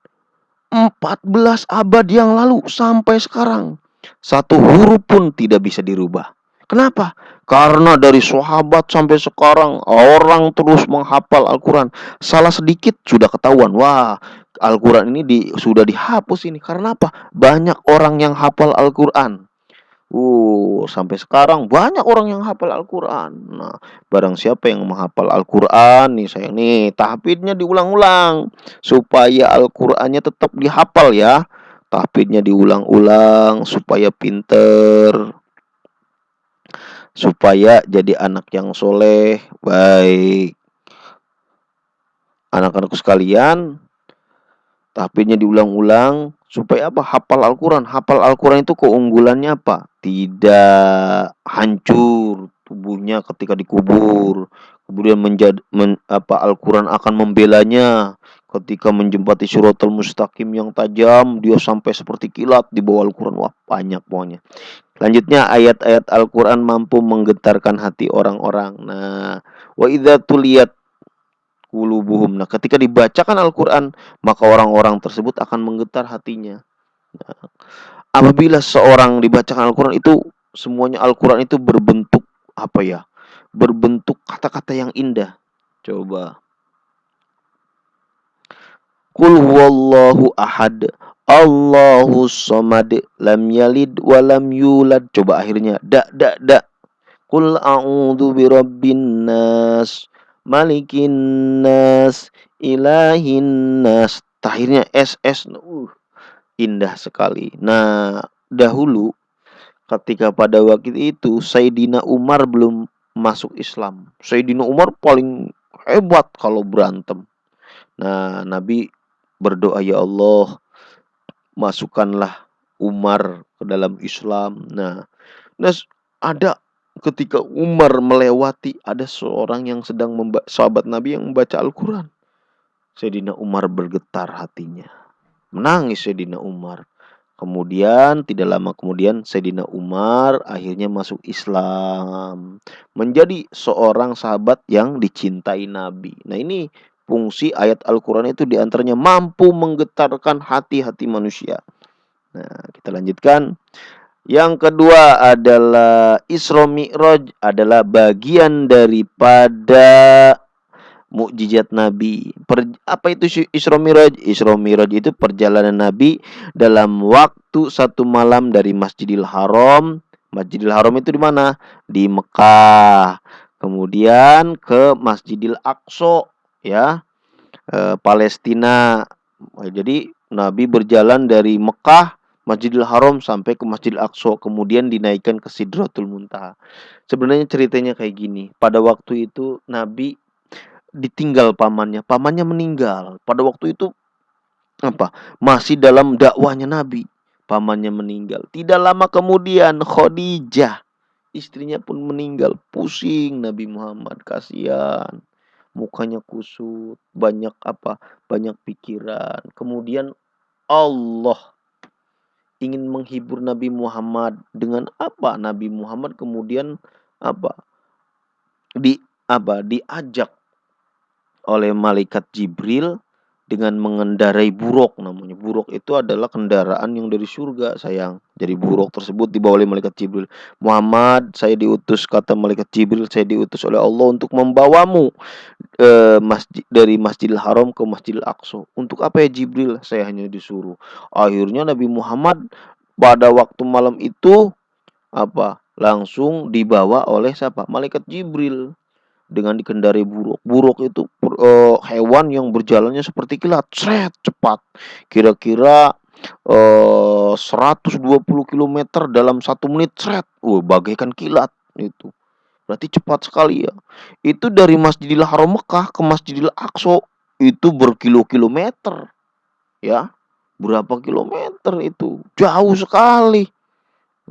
14 abad yang lalu sampai sekarang, satu huruf pun tidak bisa dirubah. Kenapa? Karena dari sahabat sampai sekarang orang terus menghafal Al-Quran. Salah sedikit sudah ketahuan. Wah, Al-Quran ini sudah dihapus ini. Karena apa? Banyak orang yang hafal Al-Quran. Sampai sekarang banyak orang yang hafal Al-Quran. Nah, barang siapa yang menghafal Al-Quran nih sayang nih, tahfidnya diulang-ulang supaya Al-Qurannya tetap dihafal ya. Tahfidnya diulang-ulang supaya pinter, supaya jadi anak yang soleh. Baik, anak-anakku sekalian, tahfidnya diulang-ulang supaya apa? Hafal Al-Quran. Hafal Al-Quran itu keunggulannya apa? Tidak hancur tubuhnya ketika dikubur. Kemudian Al-Quran akan membelanya ketika menjempati Siratal Mustaqim yang tajam, dia sampai seperti kilat di bawah Al-Quran. Wah, banyak pokoknya. Selanjutnya ayat-ayat Al-Quran mampu menggetarkan hati orang-orang. Nah, wa idza tuliyat qulubuhum. Nah, ketika dibacakan Al-Quran, maka orang-orang tersebut akan menggetar hatinya. Nah, apabila seorang dibacakan Al-Quran itu, semuanya Al-Quran itu berbentuk berbentuk kata-kata yang indah. Coba. Qul huwallahu ahad, Allahus somad, lam yalid walam yulad. Coba akhirnya dak. Qul a'udzu birabbin nas, malikin nas, ilahin nas. Akhirnya SS. Indah sekali. Nah, dahulu ketika pada waktu itu Sayyidina Umar belum masuk Islam. Sayyidina Umar paling hebat kalau berantem. Nah, Nabi berdoa, ya Allah, masukkanlah Umar ke dalam Islam. Nah, ada ketika Umar melewati, ada seorang yang sedang sahabat Nabi yang membaca Al-Quran. Sayyidina Umar bergetar hatinya. Menangis Sayyidina Umar. Kemudian tidak lama kemudian Sayyidina Umar akhirnya masuk Islam. Menjadi seorang sahabat yang dicintai Nabi. Nah, ini fungsi ayat Al-Quran itu diantaranya mampu menggetarkan hati-hati manusia. Nah, kita lanjutkan. Yang kedua adalah Isra Mi'raj adalah bagian daripada mukjizat Nabi. Apa itu Isra Mi'raj? Isra Mi'raj itu perjalanan Nabi dalam waktu satu malam dari Masjidil Haram. Masjidil Haram itu di mana? Di Mekah. Kemudian ke Masjidil Aqsa, ya, Palestina. Jadi Nabi berjalan dari Mekah, Masjidil Haram sampai ke Masjidil Aqsa, kemudian dinaikkan ke Sidratul Muntaha. Sebenarnya ceritanya kayak gini. Pada waktu itu Nabi ditinggal pamannya. Pamannya meninggal. Pada waktu itu masih dalam dakwahnya Nabi. Pamannya meninggal. Tidak lama kemudian Khadijah, istrinya pun meninggal. Pusing Nabi Muhammad, kasihan. Mukanya kusut, banyak pikiran. Kemudian Allah ingin menghibur Nabi Muhammad dengan apa? Nabi Muhammad kemudian apa? Diajak oleh malaikat Jibril dengan mengendarai buruk namanya. Buruk itu adalah kendaraan yang dari surga, sayang. Jadi buruk tersebut dibawa oleh malaikat Jibril. Muhammad, saya diutus, kata malaikat Jibril, saya diutus oleh Allah untuk membawamu dari Masjidil Haram ke Masjidil Aqsa. Untuk apa ya Jibril? Saya hanya disuruh. Akhirnya Nabi Muhammad pada waktu malam itu langsung dibawa oleh siapa? Malaikat Jibril dengan dikendarai buruk. Buruk itu hewan yang berjalannya seperti kilat, cepat. Kira-kira 120 kilometer dalam 1 menit, bagaikan kilat itu. Berarti cepat sekali ya. Itu dari Masjidil Haram Mekah ke Masjidil Aqsa itu berkilo-kilometer, ya. Berapa kilometer itu? Jauh sekali.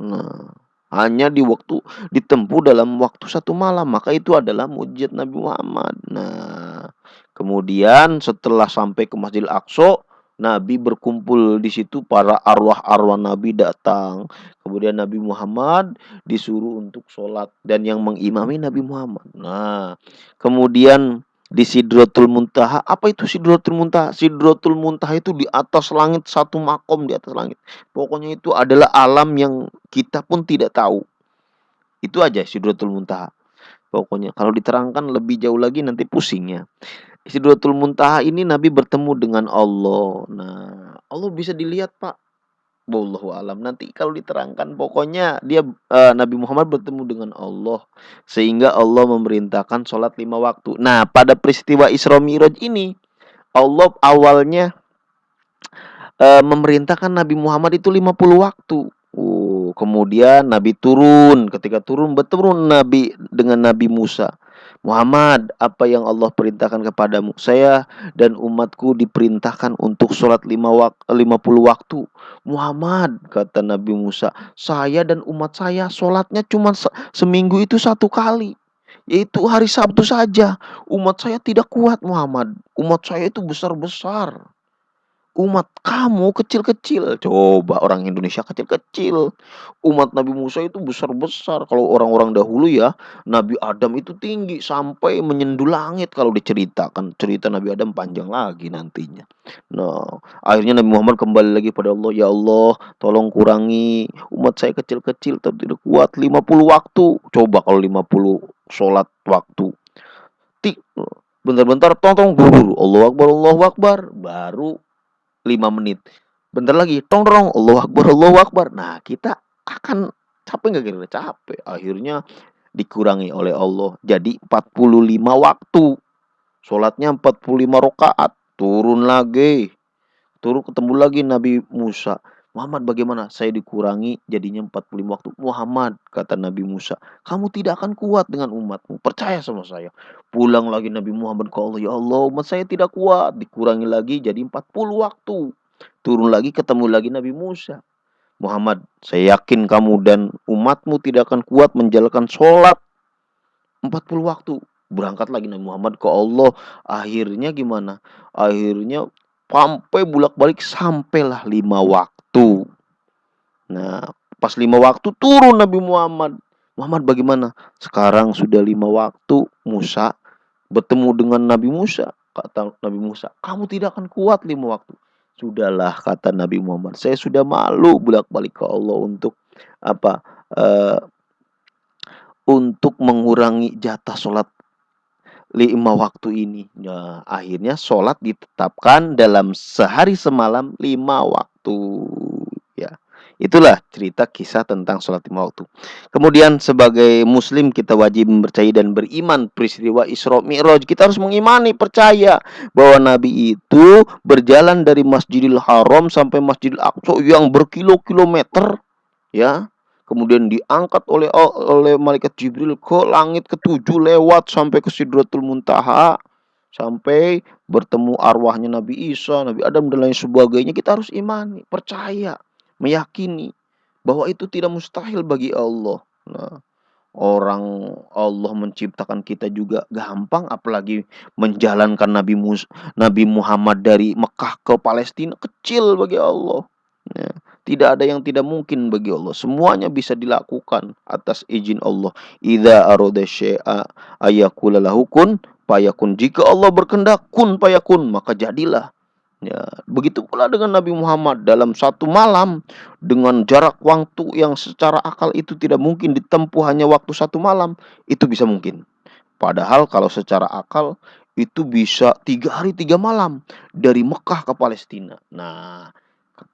Nah, hanya ditempuh dalam waktu satu malam, maka itu adalah mukjizat Nabi Muhammad. Nah, kemudian setelah sampai ke Masjidil Aqsa, Nabi berkumpul di situ, para arwah-arwah Nabi datang. Kemudian Nabi Muhammad disuruh untuk sholat dan yang mengimami Nabi Muhammad. Nah, kemudian di Sidratul Muntaha, apa itu Sidratul Muntaha? Sidratul Muntaha itu di atas langit, satu makom di atas langit. Pokoknya itu adalah alam yang kita pun tidak tahu. Itu aja Sidratul Muntaha. Pokoknya kalau diterangkan lebih jauh lagi nanti pusingnya. Sidratul Muntaha ini Nabi bertemu dengan Allah. Nah, Allah bisa dilihat, Pak. Wallahu alam. Nanti kalau diterangkan pokoknya Nabi Muhammad bertemu dengan Allah sehingga Allah memerintahkan sholat 5 waktu. Nah, pada peristiwa Isra Mi'raj ini Allah awalnya memerintahkan Nabi Muhammad itu 50 waktu. Kemudian Nabi turun. Ketika bertemu Nabi dengan Nabi Musa. Muhammad, apa yang Allah perintahkan kepadamu? Saya dan umatku diperintahkan untuk sholat 50 waktu. Muhammad, kata Nabi Musa, saya dan umat saya sholatnya cuma seminggu itu 1 kali. Yaitu hari Sabtu saja. Umat saya tidak kuat, Muhammad. Umat saya itu besar-besar. Umat kamu kecil-kecil. Coba orang Indonesia kecil-kecil. Umat Nabi Musa itu besar-besar. Kalau orang-orang dahulu ya, Nabi Adam itu tinggi sampai menyentuh langit kalau diceritakan. Cerita Nabi Adam panjang lagi nantinya. Nah, akhirnya Nabi Muhammad kembali lagi pada Allah. Ya Allah, tolong kurangi. Umat saya kecil-kecil tidak kuat 50 waktu. Coba kalau 50 sholat waktu. Bentar-bentar tong guru. Allahu Akbar, Allahu Akbar. Baru 5 menit. bentar lagi, tong dong, Allahu Akbar, Allahu Akbar. Nah, kita akan capek nggak kira-kira? Capek. Akhirnya dikurangi oleh Allah jadi 45 waktu. Sholatnya 45 rakaat. Turun lagi. Turun ketemu lagi Nabi Musa. Muhammad bagaimana? Saya dikurangi jadinya 45 waktu. Muhammad, kata Nabi Musa, kamu tidak akan kuat dengan umatmu. Percaya sama saya. Pulang lagi Nabi Muhammad ke Allah. Ya Allah, umat saya tidak kuat. Dikurangi lagi jadi 40 waktu. Turun lagi ketemu lagi Nabi Musa. Muhammad, saya yakin kamu dan umatmu tidak akan kuat menjalankan sholat 40 waktu. Berangkat lagi Nabi Muhammad ke Allah. Akhirnya gimana? Akhirnya sampai bolak-balik sampailah 5 waktu. Nah, pas 5 waktu turun Nabi Muhammad. Muhammad bagaimana? Sekarang sudah 5 waktu. Musa bertemu dengan Nabi Musa. Kata Nabi Musa, kamu tidak akan kuat 5 waktu. Sudahlah, kata Nabi Muhammad, saya sudah malu bolak-balik ke Allah untuk apa? eh, untuk mengurangi jatah sholat 5 waktu ini. Nah, akhirnya sholat ditetapkan dalam sehari semalam 5 waktu. Ya, itulah cerita kisah tentang sholat 5 waktu. Kemudian sebagai muslim kita wajib mempercayai dan beriman peristiwa Isra Mi'raj. Kita harus mengimani, percaya bahwa Nabi itu berjalan dari Masjidil Haram sampai Masjidil Aqsa yang berkilo-kilometer, ya. Kemudian diangkat oleh malaikat Jibril ke langit ketujuh, lewat sampai ke Sidratul Muntaha, sampai bertemu arwahnya Nabi Isa, Nabi Adam dan lain sebagainya. Kita harus imani, percaya, meyakini bahwa itu tidak mustahil bagi Allah. Nah, orang Allah menciptakan kita juga gampang, apalagi menjalankan Nabi Muhammad dari Mekah ke Palestina, kecil bagi Allah. Ya, tidak ada yang tidak mungkin bagi Allah. Semuanya bisa dilakukan atas izin Allah. Idza arada syai'a ayaqula lahu kun fayakun. Jika Allah berkehendak kun fayakun, maka jadilah. Ya, begitu pula dengan Nabi Muhammad dalam satu malam dengan jarak waktu yang secara akal itu tidak mungkin ditempuh hanya waktu satu malam, itu bisa mungkin. Padahal kalau secara akal itu bisa 3 hari 3 malam dari Mekah ke Palestina. Nah,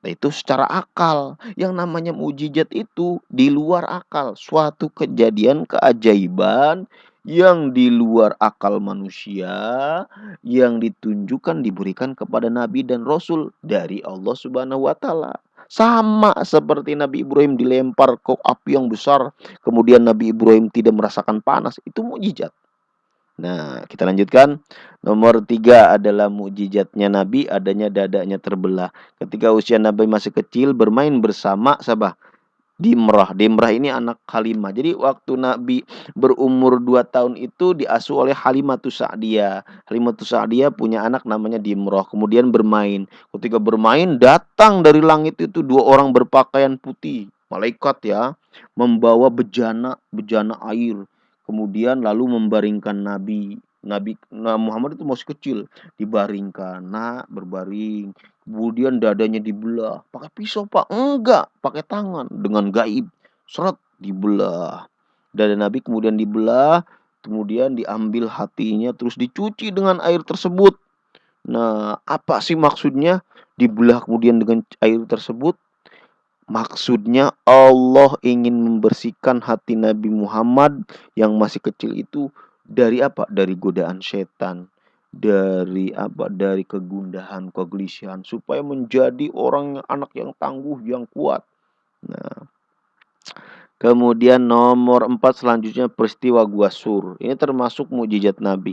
itu secara akal. Yang namanya mukjizat itu di luar akal, suatu kejadian keajaiban yang di luar akal manusia, yang ditunjukkan diberikan kepada nabi dan rasul dari Allah Subhanahu wa taala. Sama seperti Nabi Ibrahim dilempar ke api yang besar, kemudian Nabi Ibrahim tidak merasakan panas, itu mukjizat. Nah, kita lanjutkan. Nomor 3 adalah mukjizatnya Nabi adanya dadanya terbelah. Ketika usia Nabi masih kecil bermain bersama siapa? Dimrah. Dimrah ini anak Halimah. Jadi waktu Nabi berumur 2 tahun itu diasuh oleh Halimatus Sa'diyah. Halimatus Sa'diyah punya anak namanya Dimrah. Kemudian bermain. Ketika bermain datang dari langit itu 2 orang berpakaian putih. Malaikat ya. Membawa bejana air. Kemudian lalu membaringkan Nabi. Nabi Muhammad itu masih kecil. Dibaringkan. Nak berbaring. Kemudian dadanya dibelah. Pakai pisau, Pak? Enggak, pakai tangan dengan gaib. Seret dibelah. Dada Nabi kemudian dibelah, kemudian diambil hatinya terus dicuci dengan air tersebut. Nah, apa sih maksudnya dibelah kemudian dengan air tersebut? Maksudnya Allah ingin membersihkan hati Nabi Muhammad yang masih kecil itu dari apa? Dari godaan setan. Dari apa? Dari kegundahan, kegelisahan supaya menjadi anak yang tangguh, yang kuat. Nah, kemudian nomor 4 selanjutnya peristiwa Gua Sur. Ini termasuk mukjizat Nabi.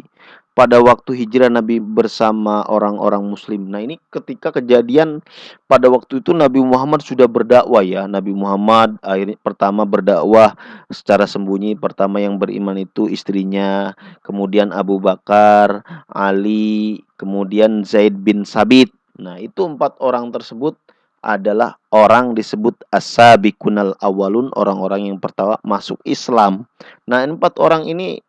Pada waktu hijrah Nabi bersama orang-orang muslim. Nah, ini ketika kejadian pada waktu itu Nabi Muhammad sudah berdakwah ya. Nabi Muhammad akhirnya pertama berdakwah secara sembunyi. Pertama yang beriman itu istrinya, kemudian Abu Bakar, Ali, kemudian Zaid bin Sabit. Nah, itu 4 orang tersebut adalah orang disebut as-sabiqunal awwalun, orang-orang yang pertama masuk Islam. Nah, 4 orang ini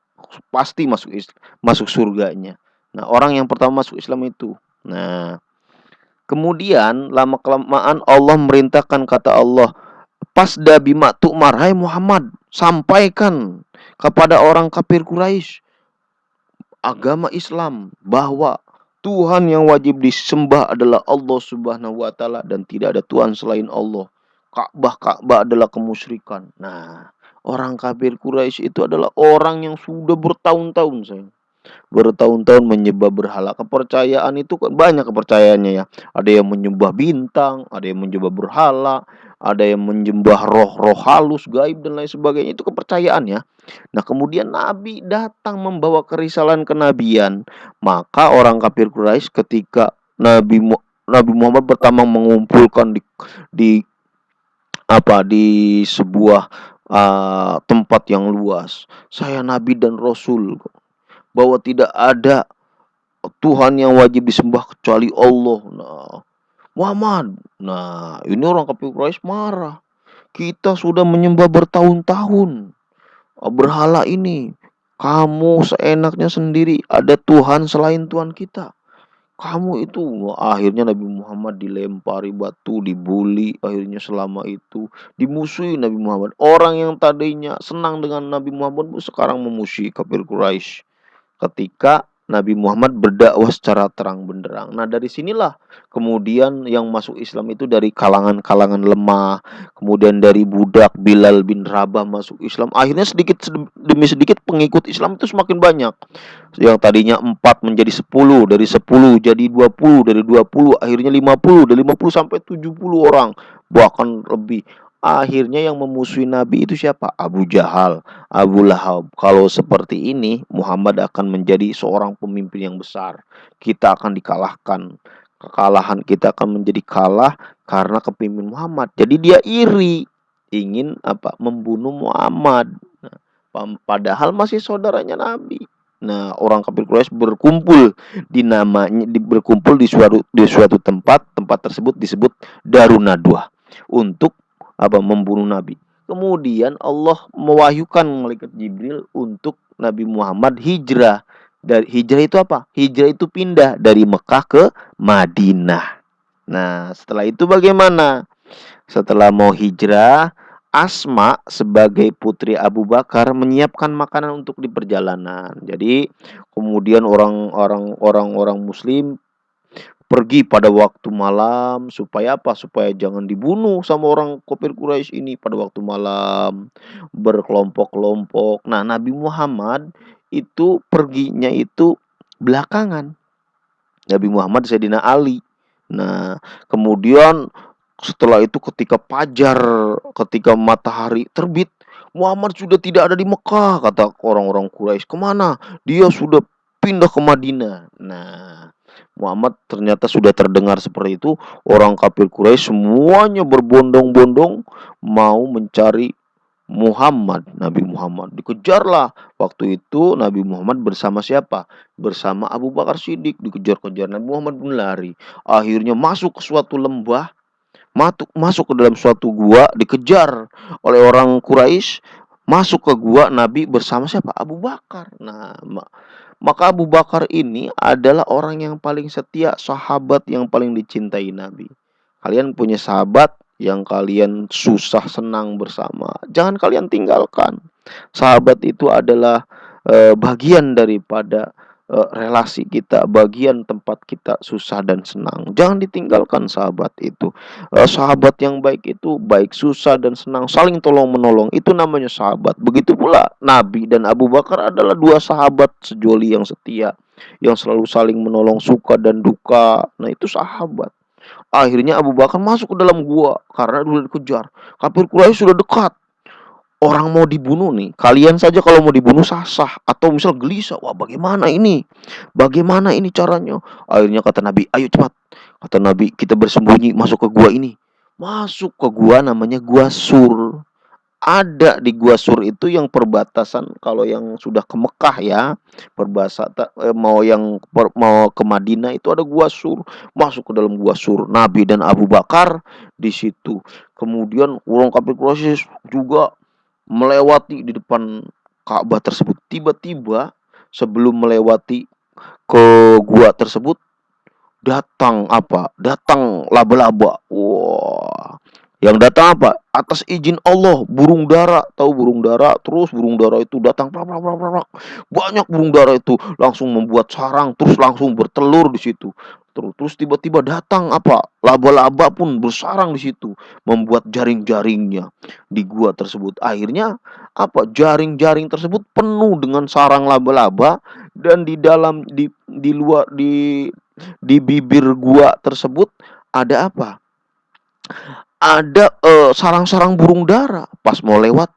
pasti masuk surganya. Nah, orang yang pertama masuk Islam itu. Nah, kemudian lama-kelamaan Allah merintahkan, kata Allah, "Pasda bima tu'mar, hai Muhammad, sampaikan kepada orang kafir Quraisy agama Islam bahwa Tuhan yang wajib disembah adalah Allah Subhanahu wa taala dan tidak ada Tuhan selain Allah. Ka'bah adalah kemusyrikan. Nah, orang kafir Quraisy itu adalah orang yang sudah bertahun-tahun sayang, bertahun-tahun menyembah berhala. Kepercayaan itu kan banyak kepercayaannya ya. Ada yang menyembah bintang, ada yang menyembah berhala, ada yang menyembah roh-roh halus, gaib dan lain sebagainya. Itu kepercayaan ya. Nah, kemudian Nabi datang membawa kerisalan kenabian. Maka orang kafir Quraisy ketika Nabi Muhammad pertama mengumpulkan di di sebuah tempat yang luas. Saya Nabi dan Rasul, bahwa tidak ada Tuhan yang wajib disembah kecuali Allah. Nah, Muhammad. Nah, ini orang kafir Quraisy marah. Kita sudah menyembah bertahun-tahun berhala ini. Kamu seenaknya sendiri, ada Tuhan selain Tuhan kita. Kamu itu, akhirnya Nabi Muhammad dilempari batu, dibully, akhirnya selama itu dimusuhi Nabi Muhammad. Orang yang tadinya senang dengan Nabi Muhammad sekarang memusuhi kafir Quraisy ketika Nabi Muhammad berdakwah secara terang benderang. Nah, dari sinilah kemudian yang masuk Islam itu dari kalangan-kalangan lemah, kemudian dari budak Bilal bin Rabah masuk Islam. Akhirnya sedikit demi sedikit pengikut Islam itu semakin banyak. Yang tadinya 4 menjadi 10, dari 10 jadi 20, dari 20 akhirnya 50, dari 50 sampai 70 orang, bahkan lebih. Akhirnya yang memusuhi Nabi itu siapa? Abu Jahal, Abu Lahab. Kalau seperti ini, Muhammad akan menjadi seorang pemimpin yang besar. Kita akan dikalahkan. Kekalahan kita akan menjadi kalah karena kepemimpinan Muhammad. Jadi dia iri, ingin membunuh Muhammad. Nah, padahal masih saudaranya Nabi. Nah, orang kafir Quraisy berkumpul di suatu tempat. Tempat tersebut disebut Darun Nadwah untuk membunuh Nabi. Kemudian Allah mewahyukan malaikat Jibril untuk Nabi Muhammad hijrah. Dari hijrah itu apa? Hijrah itu pindah dari Mekah ke Madinah. Nah, setelah itu bagaimana? Setelah mau hijrah, Asma sebagai putri Abu Bakar menyiapkan makanan untuk di perjalanan. Jadi, kemudian orang-orang Muslim pergi pada waktu malam supaya apa? Supaya jangan dibunuh sama orang kafir Quraisy ini pada waktu malam, berkelompok-kelompok. Nah, Nabi Muhammad itu perginya itu belakangan. Nabi Muhammad Sayyidina Ali. Nah, kemudian setelah itu ketika matahari terbit, Muhammad sudah tidak ada di Mekah, kata orang-orang Quraisy. Kemana? Dia sudah pindah ke Madinah. Nah, Muhammad ternyata sudah terdengar seperti itu. Orang kafir Quraisy semuanya berbondong-bondong mau mencari Nabi Muhammad. Dikejarlah. Waktu itu Nabi Muhammad bersama siapa? Bersama Abu Bakar Siddiq. Dikejar-kejar. Nabi Muhammad pun lari. Akhirnya masuk ke suatu lembah, masuk ke dalam suatu gua, dikejar oleh orang Quraisy. Masuk ke gua, Nabi bersama siapa? Abu Bakar. Nah, maka Abu Bakar ini adalah orang yang paling setia, sahabat yang paling dicintai Nabi. Kalian punya sahabat yang kalian susah senang bersama, jangan kalian tinggalkan. Sahabat itu adalah bagian daripada relasi kita, bagian tempat kita susah dan senang. Jangan ditinggalkan sahabat itu. Sahabat yang baik itu baik susah dan senang, saling tolong menolong. Itu namanya sahabat. Begitu pula Nabi dan Abu Bakar adalah dua sahabat sejoli yang setia, yang selalu saling menolong suka dan duka. Nah, itu sahabat. Akhirnya Abu Bakar masuk ke dalam gua karena sudah dikejar. Kafir Quraisy sudah dekat. Orang mau dibunuh nih. Kalian saja kalau mau dibunuh sah-sah atau misal gelisah, wah bagaimana ini? Bagaimana ini caranya? Akhirnya kata Nabi, ayo cepat. Kata Nabi, kita bersembunyi masuk ke gua ini. Masuk ke gua namanya Gua Sur. Ada di Gua Sur itu yang perbatasan kalau yang sudah ke Mekah ya, mau ke Madinah itu ada Gua Sur. Masuk ke dalam Gua Sur, Nabi dan Abu Bakar di situ. Kemudian orang kafir Quraisy juga melewati di depan Ka'bah tersebut. Tiba-tiba sebelum melewati ke gua tersebut datang Datang laba-laba. Wah, yang datang apa? atas izin Allah, burung dara, tahu burung dara? Terus burung dara itu datang, prak prak prak prak prak. Banyak burung dara itu langsung membuat sarang, terus langsung bertelur di situ. Terus tiba-tiba datang apa? Laba-laba pun bersarang di situ, membuat jaring-jaringnya di gua tersebut. Akhirnya apa? Jaring-jaring tersebut penuh dengan sarang laba-laba dan di dalam di luar di bibir gua tersebut ada apa? Ada, sarang-sarang burung dara. Pas mau lewat,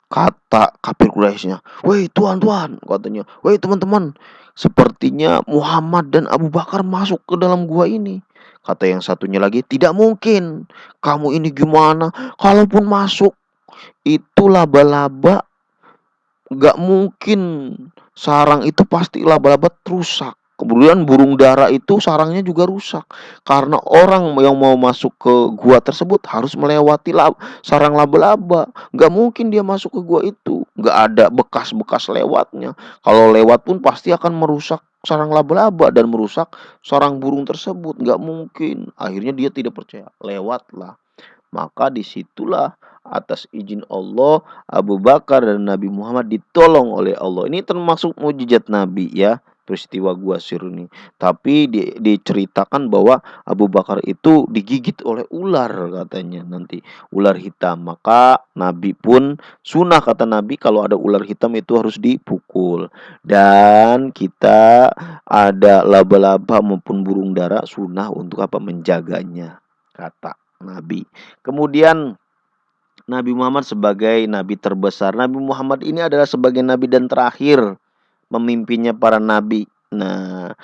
kata kafir Quraisynya, "Woi tuan tuan," katanya, "woi teman-teman, sepertinya Muhammad dan Abu Bakar masuk ke dalam gua ini." Kata yang satunya lagi, "Tidak mungkin, kamu ini gimana? Kalaupun masuk, itu laba-laba nggak mungkin, sarang itu pasti laba-laba rusak." Kemudian burung dara itu sarangnya juga rusak. Karena orang yang mau masuk ke gua tersebut harus melewati sarang laba-laba. Nggak mungkin dia masuk ke gua itu. Nggak ada bekas-bekas lewatnya. Kalau lewat pun pasti akan merusak sarang laba-laba dan merusak sarang burung tersebut. Nggak mungkin. Akhirnya dia tidak percaya. Lewatlah. Maka disitulah atas izin Allah Abu Bakar dan Nabi Muhammad ditolong oleh Allah. Ini termasuk mukjizat Nabi ya, peristiwa Gua Sir ini. Tapi diceritakan bahwa Abu Bakar itu digigit oleh ular katanya nanti, ular hitam. Maka Nabi pun sunnah kata Nabi kalau ada ular hitam itu harus dipukul. Dan kita ada laba-laba maupun burung dara sunnah untuk apa? Menjaganya kata Nabi. Kemudian Nabi Muhammad sebagai nabi terbesar. Nabi Muhammad ini adalah sebagai nabi dan terakhir memimpinnya para nabi. Nah,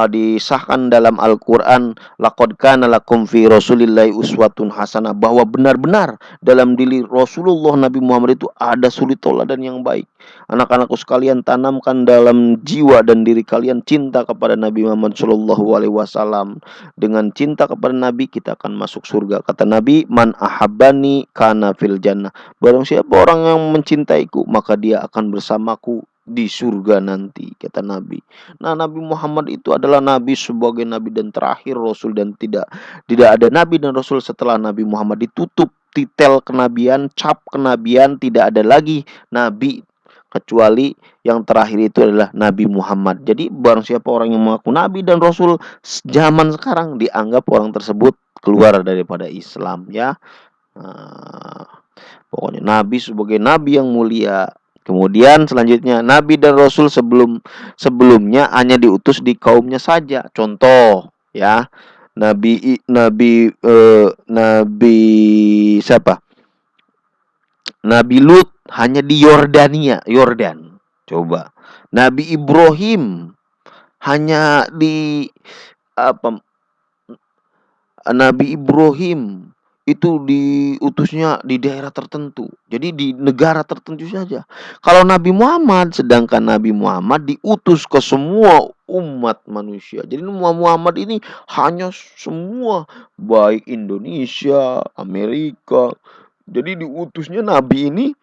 disahkan dalam Al-Qur'an, laqad kana lakum fi Rasulillahi uswatun hasanah, bahwa benar-benar dalam diri Rasulullah Nabi Muhammad itu ada suri tauladan yang baik. Anak-anakku sekalian, tanamkan dalam jiwa dan diri kalian cinta kepada Nabi Muhammad sallallahu alaihi wasallam. Dengan cinta kepada Nabi kita akan masuk surga. Kata Nabi, "Man ahabbani kana fil jannah." Barang siapa orang yang mencintaiku, maka dia akan bersamaku di surga nanti, kata Nabi. Nah, Nabi Muhammad itu adalah nabi sebagai nabi dan terakhir rasul, dan tidak ada nabi dan rasul setelah Nabi Muhammad. Ditutup titel kenabian, cap kenabian, tidak ada lagi nabi kecuali yang terakhir itu adalah Nabi Muhammad. Jadi barang siapa orang yang mengaku nabi dan rasul zaman sekarang dianggap orang tersebut keluar daripada Islam ya. Nah, pokoknya nabi sebagai nabi yang mulia. Kemudian selanjutnya nabi dan rasul sebelumnya hanya diutus di kaumnya saja. Contoh ya, nabi siapa? Nabi Lut hanya di Yordania, Yordan. Coba. Nabi Ibrahim hanya di apa? Nabi Ibrahim itu diutusnya di daerah tertentu. Jadi di negara tertentu saja. Kalau Nabi Muhammad, sedangkan Nabi Muhammad diutus ke semua umat manusia. Jadi Muhammad ini hanya semua, baik Indonesia, Amerika. Jadi diutusnya Nabi ini